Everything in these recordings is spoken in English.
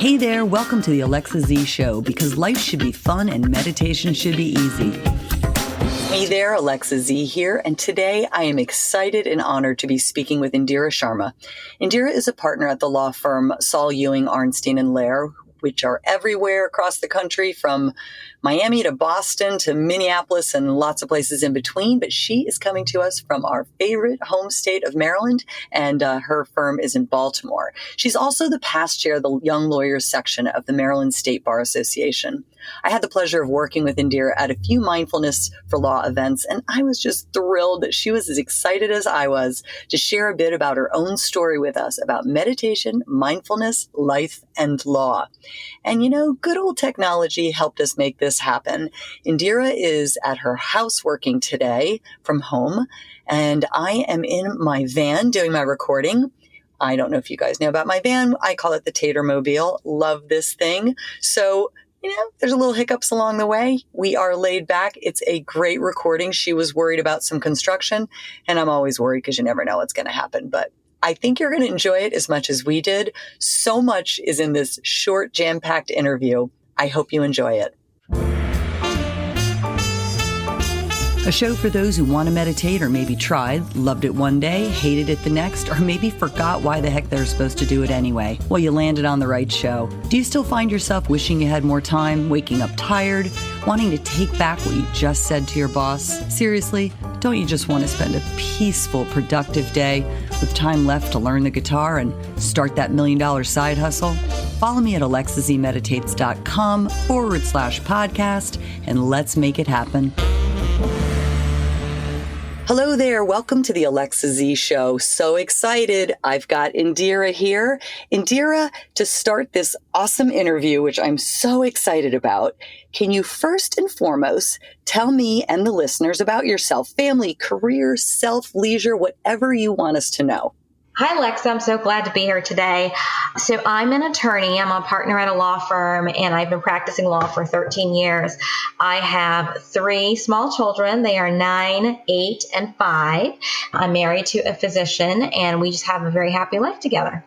Hey there, welcome to the Alexa Z Show, because life should be fun and meditation should be easy. Hey there, Alexa Z here, and today I am excited and honored to be speaking with Indira Sharma. Indira is a partner at the law firm Saul, Ewing, Arnstein, and Lehr, which are everywhere across the country, from Miami to Boston to Minneapolis and lots of places in between. But she is coming to us from our favorite home state of Maryland, and her firm is in Baltimore. She's also the past chair of the Young Lawyers section of the Maryland State Bar Association. I had the pleasure of working with Indira at a few Mindfulness for Law events, and I was just thrilled that she was as excited as I was to share a bit about her own story with us about meditation, mindfulness, life, and law. And you know, good old technology helped us make this happen. Indira is at her house working today from home, and I am in my van doing my recording. I don't know if you guys know about my van. I call it the Tatermobile. Love this thing. So, you know, there's a little hiccups along the way. We are laid back. It's a great recording. She was worried about some construction, and I'm always worried because you never know what's going to happen. But I think you're going to enjoy it as much as we did. So much is in this short, jam-packed interview. I hope you enjoy it. A show for those who want to meditate or maybe tried, loved it one day, hated it the next, or maybe forgot why the heck they're supposed to do it anyway. Well, you landed on the right show. Do you still find yourself wishing you had more time, waking up tired, wanting to take back what you just said to your boss? Seriously, don't you just want to spend a peaceful, productive day with time left to learn the guitar and start that $1 million side hustle? Follow me at alexazmeditates.com/podcast and let's make it happen. Hello there. Welcome to the Alexa Z Show. So excited. I've got Indira here. Indira, to start this awesome interview, which I'm so excited about, can you first and foremost tell me and the listeners about yourself, family, career, self, leisure, whatever you want us to know? Hi, Alexa. I'm so glad to be here today. So I'm an attorney. I'm a partner at a law firm, and I've been practicing law for 13 years. I have 3 small children. They are 9, 8, and 5. I'm married to a physician, and we just have a very happy life together.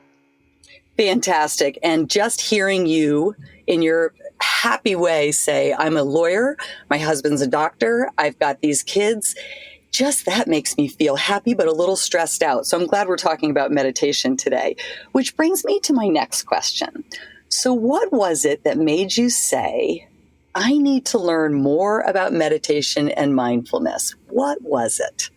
Fantastic. And just hearing you in your happy way say, I'm a lawyer, my husband's a doctor, I've got these kids, just that makes me feel happy, but a little stressed out. So I'm glad we're talking about meditation today, which brings me to my next question. So what was it that made you say, I need to learn more about meditation and mindfulness? What was it?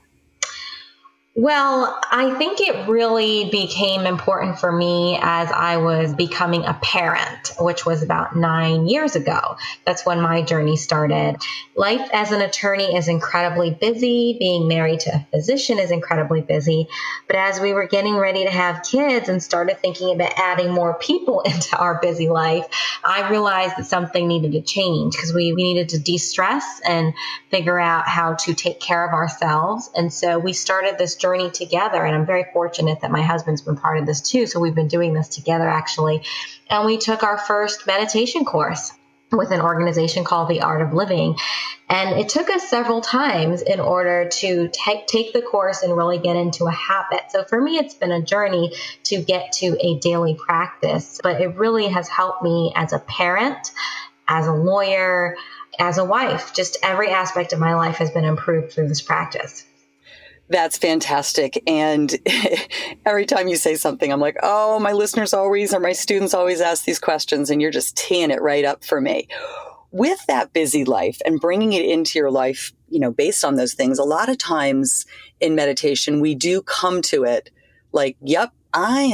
Well, I think it really became important for me as I was becoming a parent, which was about 9 years ago. That's when my journey started. Life as an attorney is incredibly busy. Being married to a physician is incredibly busy. But as we were getting ready to have kids and started thinking about adding more people into our busy life, I realized that something needed to change because we needed to de-stress and figure out how to take care of ourselves. And so we started this journey together, and I'm very fortunate that my husband's been part of this too. So we've been doing this together actually. And we took our first meditation course with an organization called The Art of Living. And it took us several times in order to take the course and really get into a habit. So for me, it's been a journey to get to a daily practice, but it really has helped me as a parent, as a lawyer, as a wife. Just every aspect of my life has been improved through this practice. That's fantastic. And every time you say something, I'm like, oh, my listeners always, or my students always ask these questions, and you're just teeing it right up for me. With that busy life and bringing it into your life, you know, based on those things, a lot of times in meditation, we do come to it like, yep, I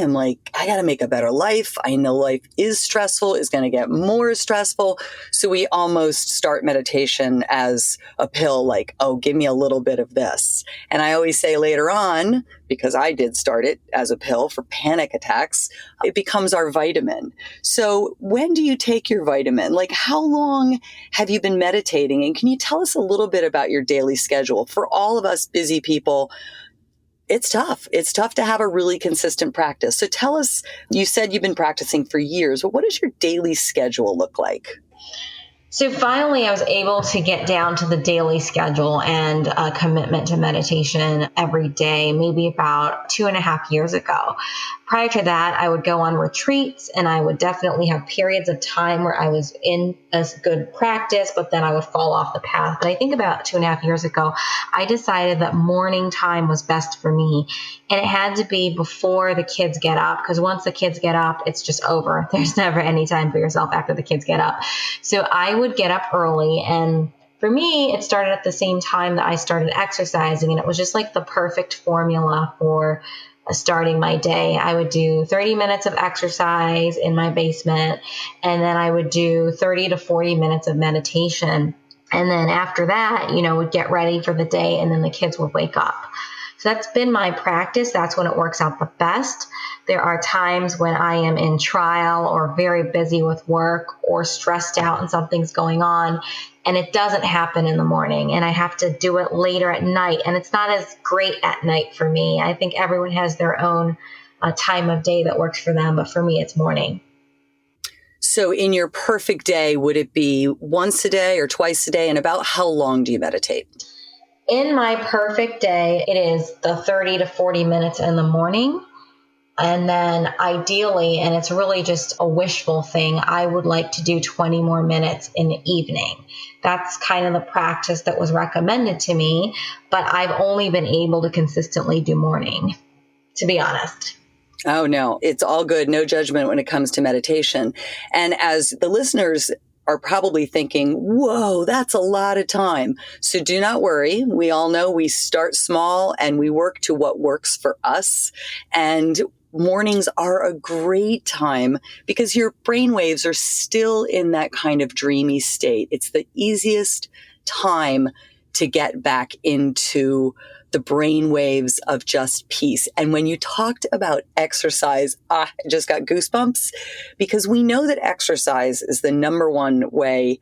got to make a better life. I know life is stressful, is going to get more stressful. So we almost start meditation as a pill, like, oh, give me a little bit of this. And I always say later on, because I did start it as a pill for panic attacks, it becomes our vitamin. So when do you take your vitamin? Like, how long have you been meditating? And can you tell us a little bit about your daily schedule? For all of us busy people, it's tough. It's tough to have a really consistent practice. So tell us, you said you've been practicing for years, but what does your daily schedule look like? So finally, I was able to get down to the daily schedule and a commitment to meditation every day, maybe about 2.5 years ago. Prior to that, I would go on retreats, and I would definitely have periods of time where I was in a good practice, but then I would fall off the path. But I think about 2.5 years ago, I decided that morning time was best for me. And it had to be before the kids get up, because once the kids get up, it's just over. There's never any time for yourself after the kids get up. So I would get up early, and for me, it started at the same time that I started exercising, and it was just like the perfect formula for starting my day. I would do 30 minutes of exercise in my basement, and then I would do 30 to 40 minutes of meditation. And then after that, would get ready for the day, and then the kids would wake up. So that's been my practice. That's when it works out the best. There are times when I am in trial or very busy with work or stressed out and something's going on, and it doesn't happen in the morning, and I have to do it later at night, and it's not as great at night for me. I think everyone has their own time of day that works for them, but for me, it's morning. So in your perfect day, would it be once a day or twice a day, and about how long do you meditate? In my perfect day, it is the 30 to 40 minutes in the morning. And then ideally, and it's really just a wishful thing, I would like to do 20 more minutes in the evening. That's kind of the practice that was recommended to me, but I've only been able to consistently do morning, to be honest. Oh, no, it's all good. No judgment when it comes to meditation. And as the listeners are probably thinking, whoa, that's a lot of time. So do not worry. We all know we start small and we work to what works for us. And mornings are a great time because your brain waves are still in that kind of dreamy state. It's the easiest time to get back into the brain waves of just peace. And when you talked about exercise, I just got goosebumps because we know that exercise is the number one way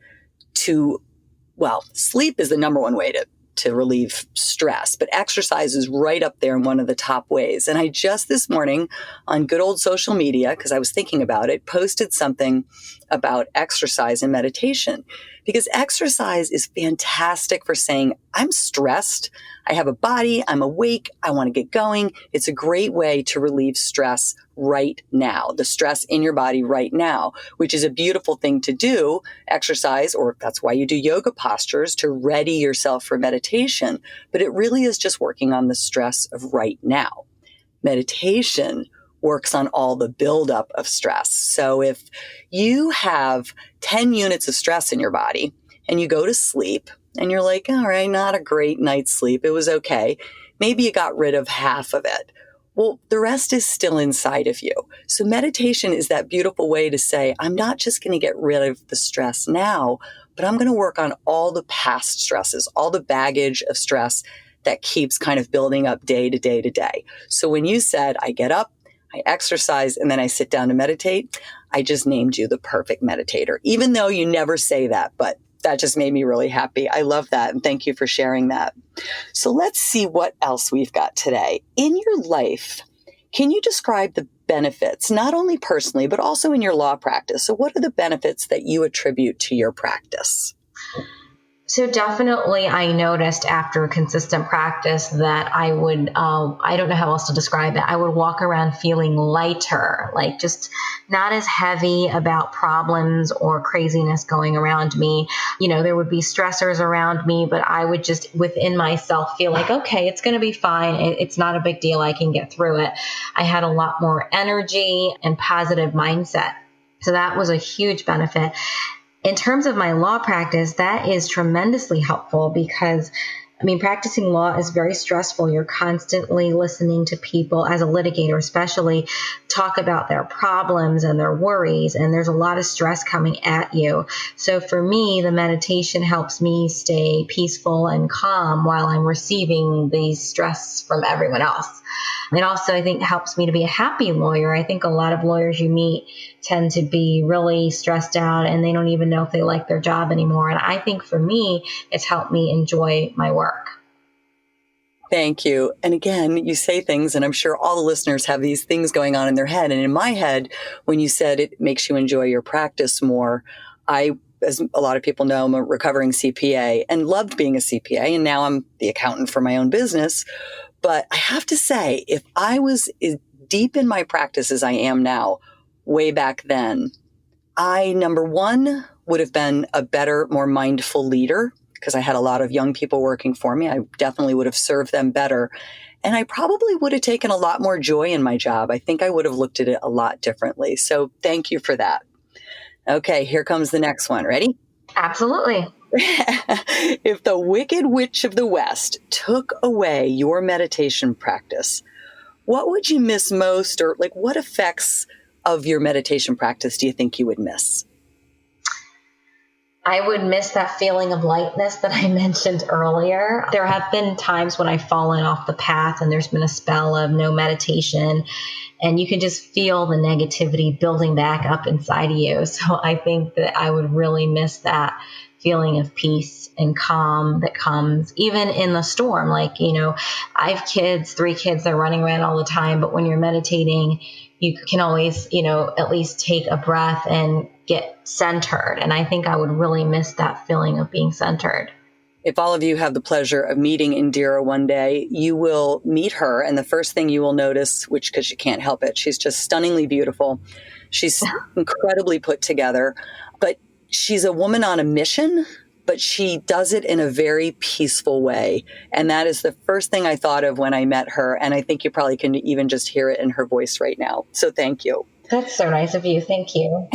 sleep is the number one way to relieve stress, but exercise is right up there in one of the top ways. And I just this morning on good old social media, because I was thinking about it, posted something about exercise and meditation, because exercise is fantastic for saying, I'm stressed. I have a body. I'm awake. I want to get going. It's a great way to relieve stress right now, the stress in your body right now, which is a beautiful thing to do, exercise, or that's why you do yoga postures to ready yourself for meditation. But it really is just working on the stress of right now. Meditation works on all the buildup of stress. So if you have 10 units of stress in your body and you go to sleep and you're like, all right, not a great night's sleep. It was okay. Maybe you got rid of half of it. Well, the rest is still inside of you. So meditation is that beautiful way to say, I'm not just going to get rid of the stress now, but I'm going to work on all the past stresses, all the baggage of stress that keeps kind of building up day to day to day. So when you said, I get up, I exercise, and then I sit down to meditate, I just named you the perfect meditator, even though you never say that, but that just made me really happy. I love that. And thank you for sharing that. So let's see what else we've got today. In your life, can you describe the benefits, not only personally, but also in your law practice? So what are the benefits that you attribute to your practice? So definitely I noticed after consistent practice that I would, I don't know how else to describe it. I would walk around feeling lighter, like just not as heavy about problems or craziness going around me. There would be stressors around me, but I would just within myself feel like, okay, it's going to be fine. It's not a big deal. I can get through it. I had a lot more energy and positive mindset. So that was a huge benefit. In terms of my law practice, that is tremendously helpful because, practicing law is very stressful. You're constantly listening to people, as a litigator especially, talk about their problems and their worries, and there's a lot of stress coming at you. So for me, the meditation helps me stay peaceful and calm while I'm receiving the stress from everyone else. It also, I think, helps me to be a happy lawyer. I think a lot of lawyers you meet tend to be really stressed out and they don't even know if they like their job anymore. And I think for me, it's helped me enjoy my work. Thank you. And again, you say things, and I'm sure all the listeners have these things going on in their head. And in my head, when you said it makes you enjoy your practice more, as a lot of people know, I'm a recovering CPA and loved being a CPA. And now I'm the accountant for my own business. But I have to say, if I was deep in my practice as I am now, way back then, I, number one, would have been a better, more mindful leader because I had a lot of young people working for me. I definitely would have served them better. And I probably would have taken a lot more joy in my job. I think I would have looked at it a lot differently. So thank you for that. Okay, here comes the next one. Ready? Absolutely. If the Wicked Witch of the West took away your meditation practice, what would you miss most, or like what effects of your meditation practice do you think you would miss? I would miss that feeling of lightness that I mentioned earlier. There have been times when I've fallen off the path and there's been a spell of no meditation, and you can just feel the negativity building back up inside of you. So I think that I would really miss that feeling of peace and calm that comes even in the storm. Like, I have kids, 3 kids, they're running around all the time, but when you're meditating, you can always, at least take a breath and get centered. And I think I would really miss that feeling of being centered. If all of you have the pleasure of meeting Indira one day, you will meet her. And the first thing you will notice, which because you can't help it, she's just stunningly beautiful. She's incredibly put together, but she's a woman on a mission, but she does it in a very peaceful way. And that is the first thing I thought of when I met her. And I think you probably can even just hear it in her voice right now. So thank you. That's so nice of you. Thank you.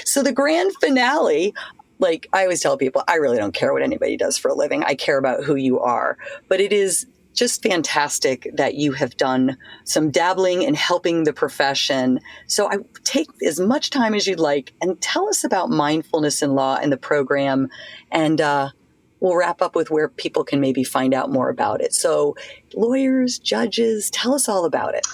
So the grand finale, like I always tell people, I really don't care what anybody does for a living. I care about who you are. But it is just fantastic that you have done some dabbling in helping the profession. So I take as much time as you'd like and tell us about Mindfulness in Law and the program. And we'll wrap up with where people can maybe find out more about it. So lawyers, judges, tell us all about it.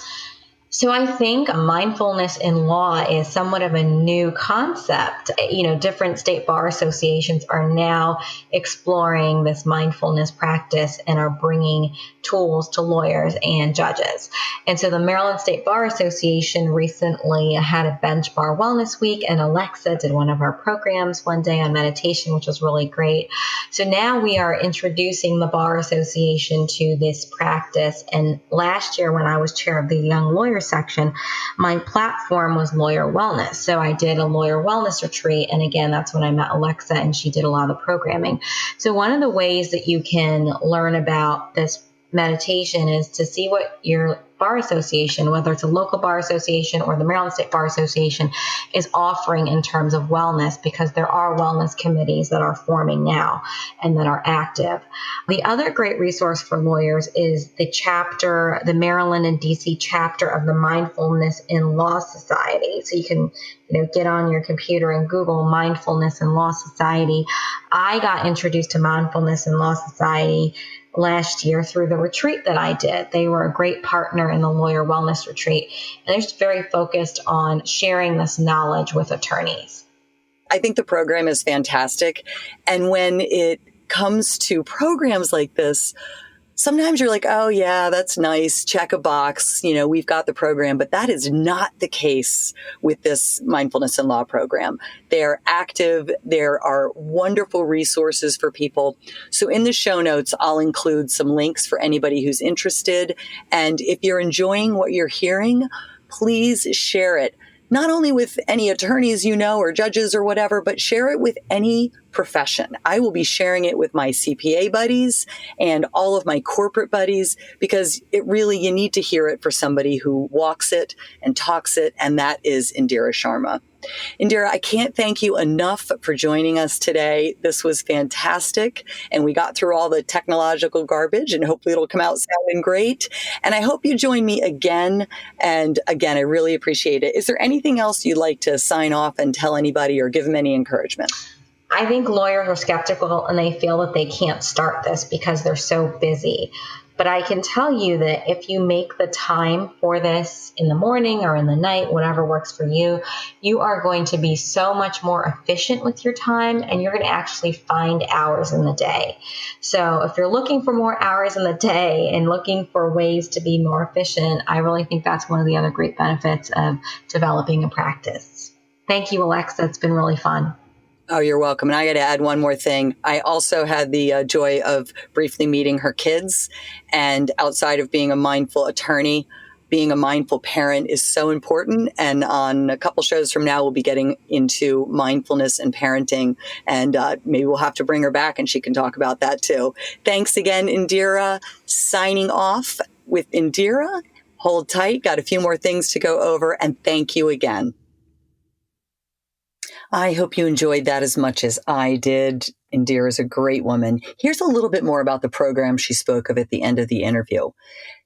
So I think mindfulness in law is somewhat of a new concept. Different state bar associations are now exploring this mindfulness practice and are bringing tools to lawyers and judges. And so the Maryland State Bar Association recently had a bench bar wellness week, and Alexa did one of our programs one day on meditation, which was really great. So now we are introducing the Bar Association to this practice. And last year when I was chair of the Young Lawyers section, my platform was lawyer wellness. So I did a lawyer wellness retreat. And again, that's when I met Alexa and she did a lot of the programming. So one of the ways that you can learn about this meditation is to see what your bar association, whether it's a local bar association or the Maryland State Bar Association, is offering in terms of wellness, because there are wellness committees that are forming now and that are active. The other great resource for lawyers is the Maryland and DC chapter of the Mindfulness in Law Society. So you can get on your computer and Google Mindfulness in Law Society. I got introduced to Mindfulness in Law Society last year through the retreat that I did. They were a great partner in the lawyer wellness retreat, and they're just very focused on sharing this knowledge with attorneys. I think the program is fantastic. And when it comes to programs like this, sometimes you're like, oh yeah, that's nice. Check a box. We've got the program, but that is not the case with this Mindfulness in Law program. They're active. There are wonderful resources for people. So in the show notes, I'll include some links for anybody who's interested. And if you're enjoying what you're hearing, please share it. Not only with any attorneys or judges or whatever, but share it with any profession. I will be sharing it with my CPA buddies and all of my corporate buddies, because you need to hear it for somebody who walks it and talks it, and that is Indira Sharma. Indira, I can't thank you enough for joining us today. This was fantastic, and we got through all the technological garbage, and hopefully it'll come out sounding great. And I hope you join me again. And again, I really appreciate it. Is there anything else you'd like to sign off and tell anybody or give them any encouragement? I think lawyers are skeptical and they feel that they can't start this because they're so busy. But I can tell you that if you make the time for this in the morning or in the night, whatever works for you, you are going to be so much more efficient with your time, and you're going to actually find hours in the day. So if you're looking for more hours in the day and looking for ways to be more efficient, I really think that's one of the other great benefits of developing a practice. Thank you, Alexa. It's been really fun. Oh, you're welcome. And I got to add one more thing. I also had the joy of briefly meeting her kids. And outside of being a mindful attorney, being a mindful parent is so important. And on a couple shows from now, we'll be getting into mindfulness and parenting. And maybe we'll have to bring her back and she can talk about that too. Thanks again, Indira. Signing off with Indira. Hold tight. Got a few more things to go over. And thank you again. I hope you enjoyed that as much as I did. Indira is a great woman. Here's a little bit more about the program she spoke of at the end of the interview.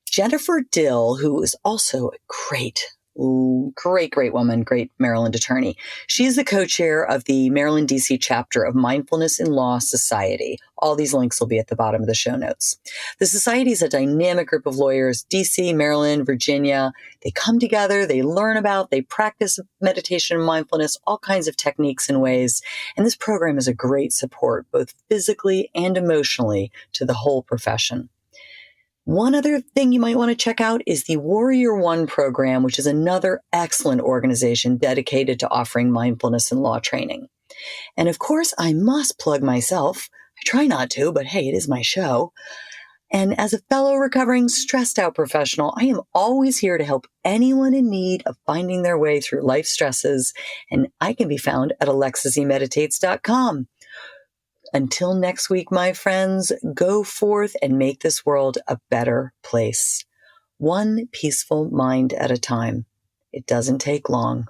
Jennifer Dill, who is also a great woman, great Maryland attorney. She is the co-chair of the Maryland, D.C. chapter of Mindfulness in Law Society. All these links will be at the bottom of the show notes. The society is a dynamic group of lawyers, D.C., Maryland, Virginia. They come together, they learn about, they practice meditation and mindfulness, all kinds of techniques and ways. And this program is a great support, both physically and emotionally, to the whole profession. One other thing you might want to check out is the Warrior One program, which is another excellent organization dedicated to offering mindfulness and law training. And of course, I must plug myself. I try not to, but hey, it is my show. And as a fellow recovering stressed out professional, I am always here to help anyone in need of finding their way through life stresses. And I can be found at alexazmeditates.com. Until next week, my friends, go forth and make this world a better place. One peaceful mind at a time. It doesn't take long.